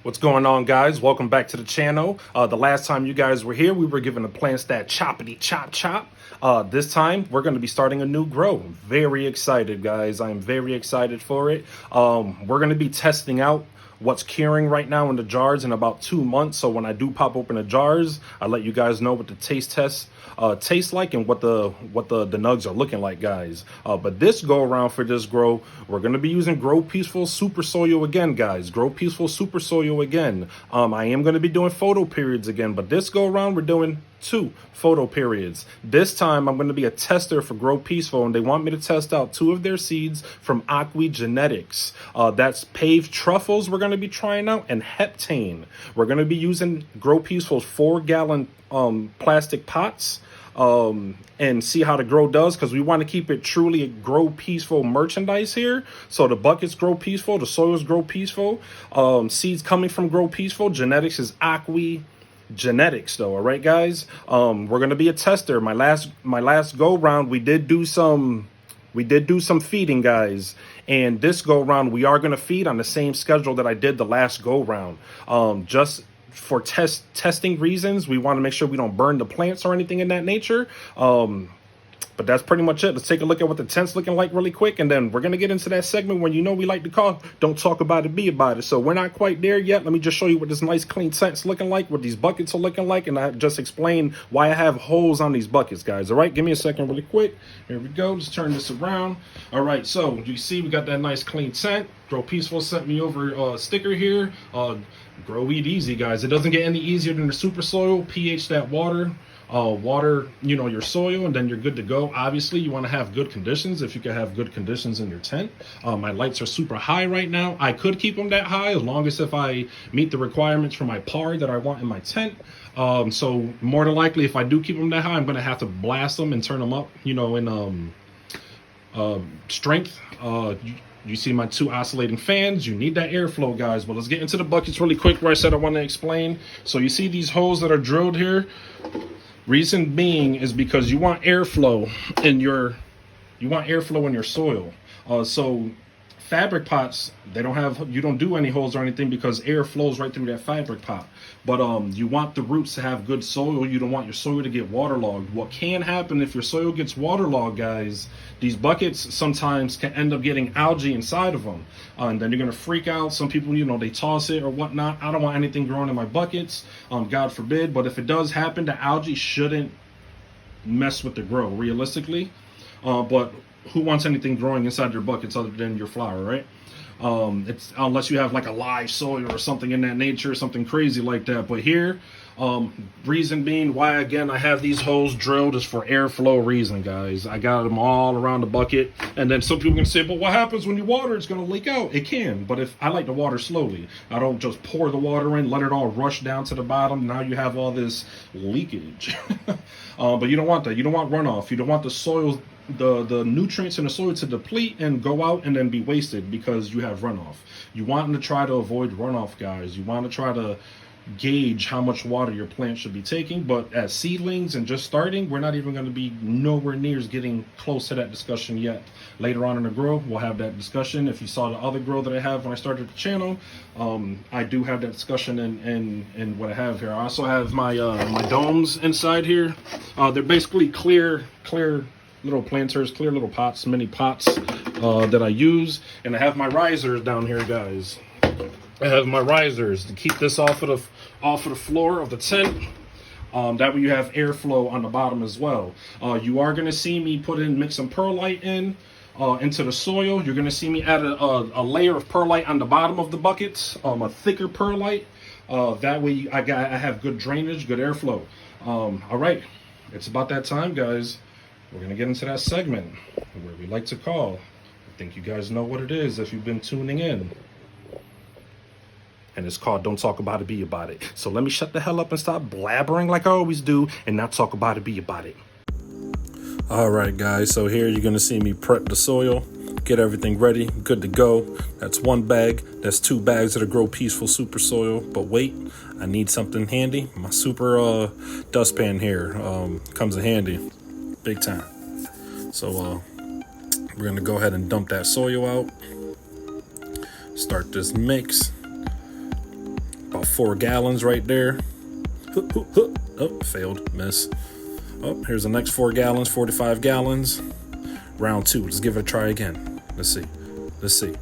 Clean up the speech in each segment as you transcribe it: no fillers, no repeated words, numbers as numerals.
What's going on, guys? Welcome back to the channel. The last time you guys were here, we were giving the plants that choppity chop chop. This time, we're going to be starting a new grow. Very excited, guys. I am very excited for it. We're going to be testing out what's curing right now in the jars in about 2 months. So when I do pop open the jars, I'll let you guys know what the taste tests taste like and what the nugs are looking like, guys. But this go around for this grow, we're going to be using Grow Peaceful Super Soil again, guys. Grow Peaceful Super Soil again. I am going to be doing Photoperiods again, but this go around we're doing 2 Photoperiods. This time I'm going to be a tester for Grow Peaceful, and they want me to test out 2 of their seeds from Auque Genetics. That's Pave Truffles we're going to be trying out, and Heptane. We're going to be using Grow Peaceful's 4-gallon plastic pots and see how the grow does, because we want to keep it truly Grow Peaceful merchandise here. So the buckets Grow Peaceful, the soils Grow Peaceful, seeds coming from Grow Peaceful. Genetics is Auque Genetics, though. All right, guys. We're gonna be a tester. My last go round, we did do some feeding, guys, and this go round we are gonna feed on the same schedule that I did the last go round. Just for testing reasons, we want to make sure we don't burn the plants or anything in that nature. But that's pretty much it. Let's take a look at what the tent's looking like really quick, and then we're going to get into that segment when we like to call Don't Talk About It, Be About It. So we're not quite there yet. Let me just show you what this nice clean tent's looking like, what these buckets are looking like, and I just explain why I have holes on these buckets, guys. All right, give me a second really quick. Here we go. Just turn this around. All right, so you see we got that nice clean tent. Grow Peaceful sent me over a sticker here. Grow Weed Easy, guys. It doesn't get any easier than the super soil. pH that water, your soil, and then you're good to go. Obviously, you want to have good conditions. If you can have good conditions in your tent. My lights are super high right now. I could keep them that high as long as if I meet the requirements for my PAR that I want in my tent. So more than likely, if I do keep them that high, I'm going to have to blast them and turn them up, in strength. You see my 2 oscillating fans. You need that airflow, guys. But let's get into the buckets really quick where I said I want to explain. So you see these holes that are drilled here. Reason being is because you want airflow in your soil. So fabric pots, you don't do any holes or anything because air flows right through that fabric pot. But you want the roots to have good soil. You don't want your soil to get waterlogged. What can happen if your soil gets waterlogged, guys, these buckets sometimes can end up getting algae inside of them. And then you're going to freak out. Some people, they toss it or whatnot. I don't want anything growing in my buckets, God forbid. But if it does happen, the algae shouldn't mess with the grow, realistically. But who wants anything growing inside their buckets other than your flower, right? It's unless you have like a live soil or something in that nature, something crazy like that. But here, reason being why again I have these holes drilled is for airflow reason, guys. I got them all around the bucket, and then some people can say, but what happens when you water? It's going to leak out. It can, but if I like to water slowly, I don't just pour the water in, let it all rush down to the bottom. Now you have all this leakage. But you don't want that. You don't want runoff. You don't want the soil, the nutrients in the soil to deplete and go out and then be wasted because you have runoff. You want to try to avoid runoff, guys. You want to try to gauge how much water your plant should be taking. But as seedlings and just starting, we're not even going to be nowhere near getting close to that discussion yet. Later on in the grow, we'll have that discussion. If you saw the other grow that I have when I started the channel, I do have that discussion in what I have here. I also have my my domes inside here. They're basically clear little planters, clear little pots, mini pots that I use. And I have my risers down here, guys. I have my risers to keep this off of the floor of the tent. That way you have airflow on the bottom as well. You are going to see me mix some perlite into the soil. You're going to see me add a layer of perlite on the bottom of the buckets, a thicker perlite. That way I have good drainage, good airflow. All right, it's about that time, guys. We're going to get into that segment where we like to call. I think you guys know what it is if you've been tuning in. And it's called Don't Talk About It, Be About It. So let me shut the hell up and stop blabbering like I always do and not talk about it, be about it. All right, guys. So here you're going to see me prep the soil, get everything ready, good to go. That's 1 bag. That's 2 bags of the Grow Peaceful Super Soil. But wait, I need something handy. My super dustpan here comes in handy. Big time. So we're going to go ahead and dump that soil out. Start this mix. 4 gallons right there. Oh, failed, miss. Oh, here's the next 4 gallons, 45 gallons. Round 2, let's give it a try again. Let's see.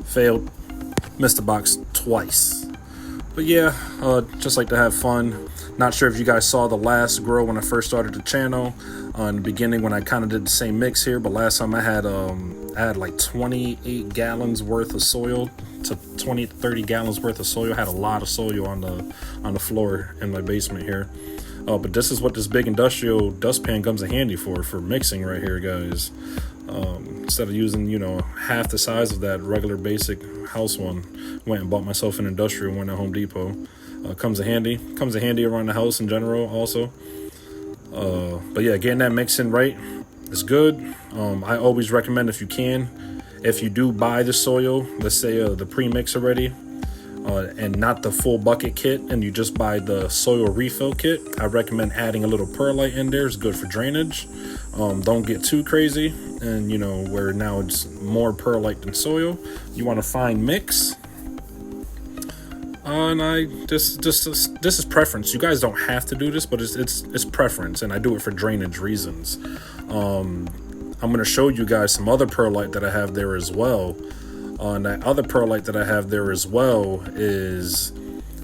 Failed, missed the box twice. But yeah, just like to have fun. Not sure if you guys saw the last grow when I first started the channel. In the beginning when I kind of did the same mix here, but last time I had like 28 gallons worth of soil to 20 to 30 gallons worth of soil. I had a lot of soil on the floor in my basement here. But this is what this big industrial dustpan comes in handy for mixing right here, guys. Instead of using, you know, half the size of that regular basic house one, went and bought myself an industrial one at Home Depot. Comes in handy around the house in general also. But yeah, getting that mixing right is good. I always recommend, if you can, if you do buy the soil, let's say the pre-mix already, and not the full bucket kit, and you just buy the soil refill kit, I recommend adding a little perlite in there. It's good for drainage. Don't get too crazy, and you know, where now it's more perlite than soil. You want to find mix. And this is preference. You guys don't have to do this, but it's preference, and I do it for drainage reasons. I'm gonna show you guys some other perlite that I have there as well. And that other perlite that I have there as well is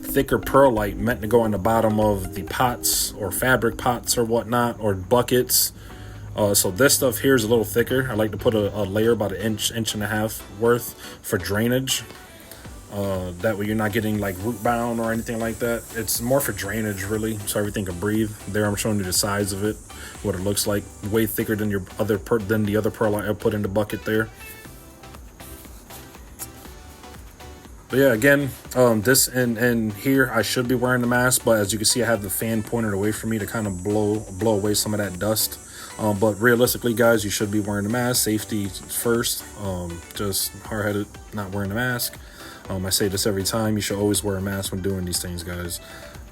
thicker perlite meant to go on the bottom of the pots or fabric pots or whatnot, or buckets. So this stuff here is a little thicker. I like to put a layer about an inch and a half worth for drainage. That way you're not getting like root bound or anything like that. It's more for drainage, really, so everything can breathe. There I'm showing you the size of it, what it looks like. Way thicker than the other perlite I put in the bucket there. But yeah, again, this and here I should be wearing the mask, but as you can see, I have the fan pointed away from me to kind of blow away some of that dust. But realistically, guys, you should be wearing the mask. Safety first. Just hard-headed not wearing the mask. I say this every time. You should always wear a mask when doing these things, guys.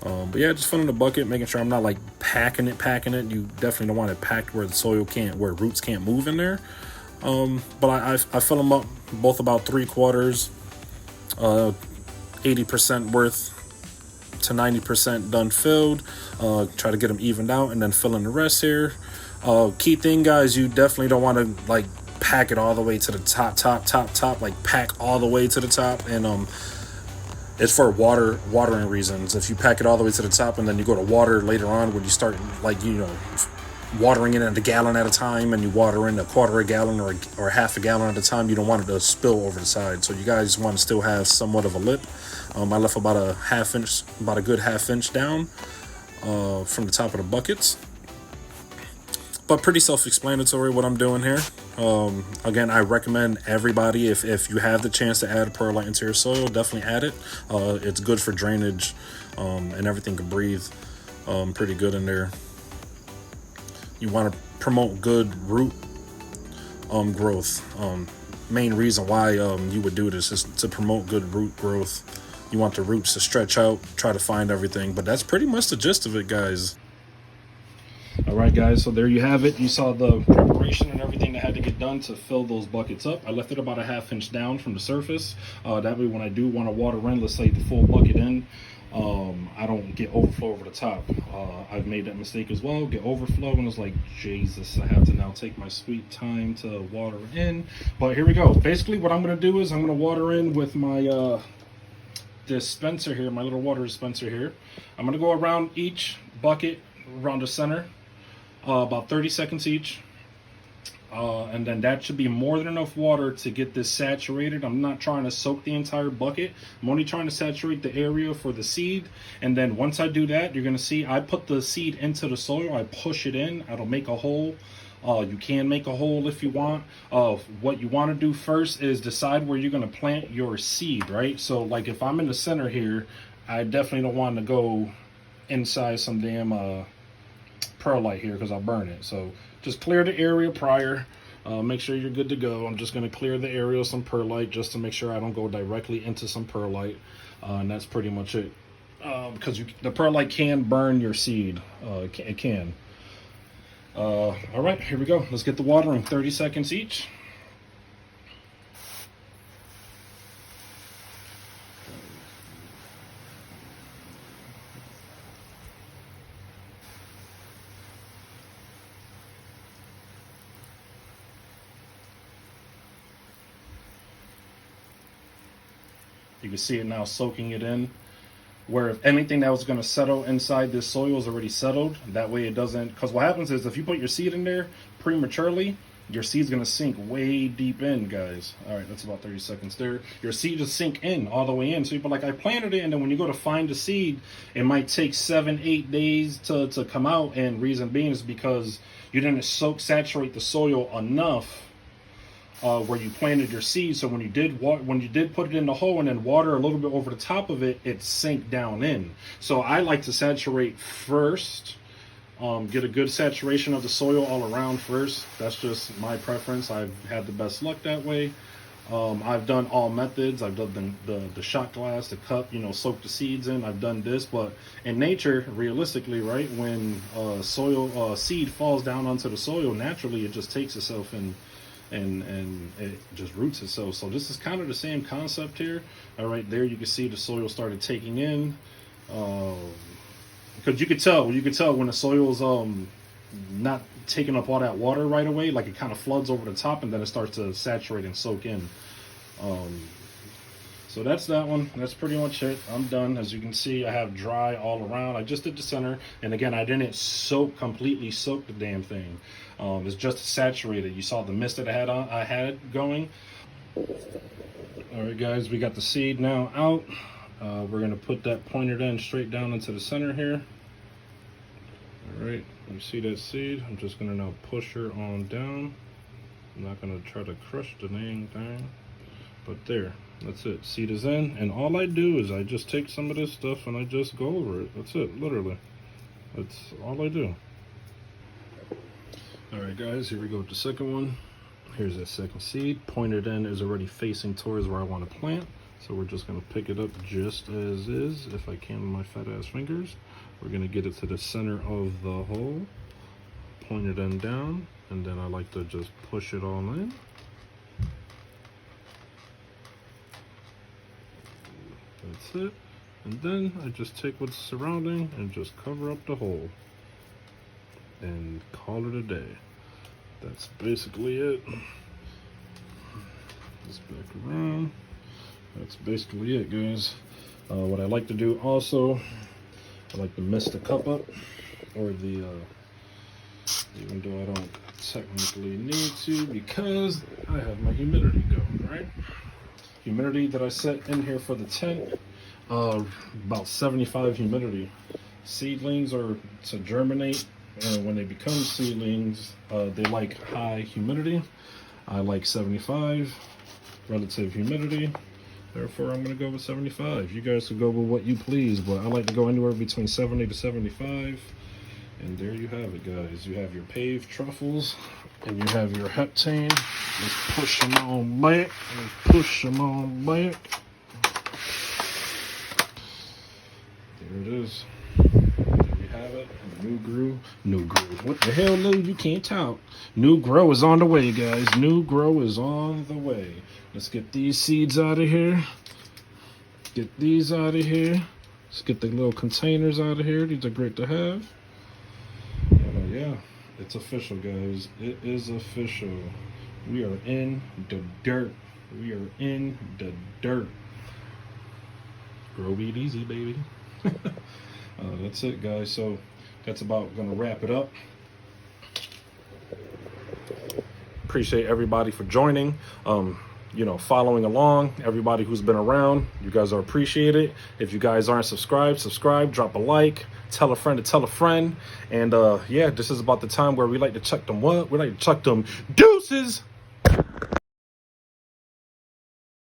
But yeah, just filling the bucket, making sure I'm not like packing it. You definitely don't want it packed where the soil where roots can't move in there. But I fill them up both about 3/4, 80% worth to 90% done filled. Try to get them evened out and then fill in the rest here. Key thing, guys, you definitely don't want to like pack it all the way to the top, like pack all the way to the top. And it's for watering reasons. If you pack it all the way to the top and then you go to water later on, when you start, like, you know, watering it at a gallon at a time, and you water in a quarter a gallon or half a gallon at a time, you don't want it to spill over the side. So you guys want to still have somewhat of a lip. I left about a good half inch down from the top of the buckets. But pretty self-explanatory what I'm doing here. Again, I recommend everybody, if you have the chance to add perlite into your soil, definitely add it. It's good for drainage, and everything can breathe pretty good in there. You want to promote good root growth. Main reason why you would do this is to promote good root growth. You want the roots to stretch out, try to find everything. But that's pretty much the gist of it, guys. All right, guys, so there you have it. You saw the preparation and everything that had to get done to fill those buckets up. I left it about a half inch down from the surface. That way when I do want to water in, let's say the full bucket in, I don't get overflow over the top. I've made that mistake as well, get overflow, and it's like, Jesus, I have to now take my sweet time to water in. But here we go. Basically what I'm going to do is I'm going to water in with my dispenser here, my little water dispenser here. I'm going to go around each bucket, around the center, about 30 seconds each. And then that should be more than enough water to get this saturated. I'm not trying to soak the entire bucket. I'm only trying to saturate the area for the seed. And then once I do that, you're going to see I put the seed into the soil. I push it in. It'll make a hole. You can make a hole if you want. What you want to do first is decide where you're going to plant your seed, right? So like if I'm in the center here, I definitely don't want to go inside some damn perlite here because I'll burn it. So just clear the area prior. Make sure you're good to go. I'm just going to clear the area of some perlite just to make sure I don't go directly into some perlite. And that's pretty much it. Because the perlite can burn your seed. It can. All right, here we go. Let's get the watering. 30 seconds each. You can see it now soaking it in. Where if anything that was going to settle inside this soil is already settled, that way it doesn't, because what happens is if you put your seed in there prematurely, your seed's going to sink way deep in, guys. All right, that's about 30 seconds there. Your seed just sink in, all the way in. So you're like, I planted it, and then when you go to find the seed, it might take 7-8 days to come out, and reason being is because you didn't saturate the soil enough where you planted your seed. So when you did put it in the hole and then water a little bit over the top of it, it sank down in. So I like to saturate first, get a good saturation of the soil all around first. That's just my preference. I've had the best luck that way. I've done all methods. I've done the shot glass, the cup, soak the seeds in. I've done this, but in nature, realistically, right, when seed falls down onto the soil, naturally it just takes itself and it just roots itself. So this is kind of the same concept here. All right, there you can see the soil started taking in, because you could tell when the soil's not taking up all that water right away, like it kind of floods over the top and then it starts to saturate and soak in. So that's that one. That's pretty much it. I'm done. As you can see, I have dry all around. I just did the center, and again, I didn't completely soak the damn thing. It's just saturated. You saw the mist that I had going. All right, guys, we got the seed now out. We're gonna put that pointed end straight down into the center here. All right, you see that seed? I'm just gonna now push her on down. I'm not gonna try to crush the dang thing, but there. That's it. Seed is in, and all I do is I just take some of this stuff and I just go over it. That's it, literally. That's all I do. All right, guys, here we go with the second one. Here's that second seed. Pointed end is already facing towards where I want to plant, so we're just going to pick it up just as is, if I can with my fat ass fingers. We're going to get it to the center of the hole, pointed end down, and then I like to just push it all in. That's it. And then I just take what's surrounding and just cover up the hole and call it a day. That's basically it. Just back around. That's basically it, guys. What I like to do also, I like to mist the cup up, or even though I don't technically need to, because I have my humidity going, right? Humidity that I set in here for the tent, about 75 humidity. Seedlings are to germinate, and when they become seedlings, they like high humidity. I like 75 relative humidity, therefore I'm going to go with 75. You guys can go with what you please, but I like to go anywhere between 70 to 75. And there you have it, guys. You have your paved truffles, and you have your heptane. Let's push them on back. Let's push them on back. There it is. There you have it. New grow. What the hell, Lou? You can't talk. New grow is on the way, guys. New grow is on the way. Let's get these seeds out of here. Get these out of here. Let's get the little containers out of here. These are great to have. Yeah, it's official, guys. It is official. We are in the dirt. We are in the dirt. Grow weed easy, baby. That's it, guys. So that's about gonna wrap it up. Appreciate everybody for joining. Following along, everybody who's been around, you guys are appreciated. If you guys aren't subscribed, drop a like, tell a friend to tell a friend. And yeah, this is about the time where we like to chuck them deuces.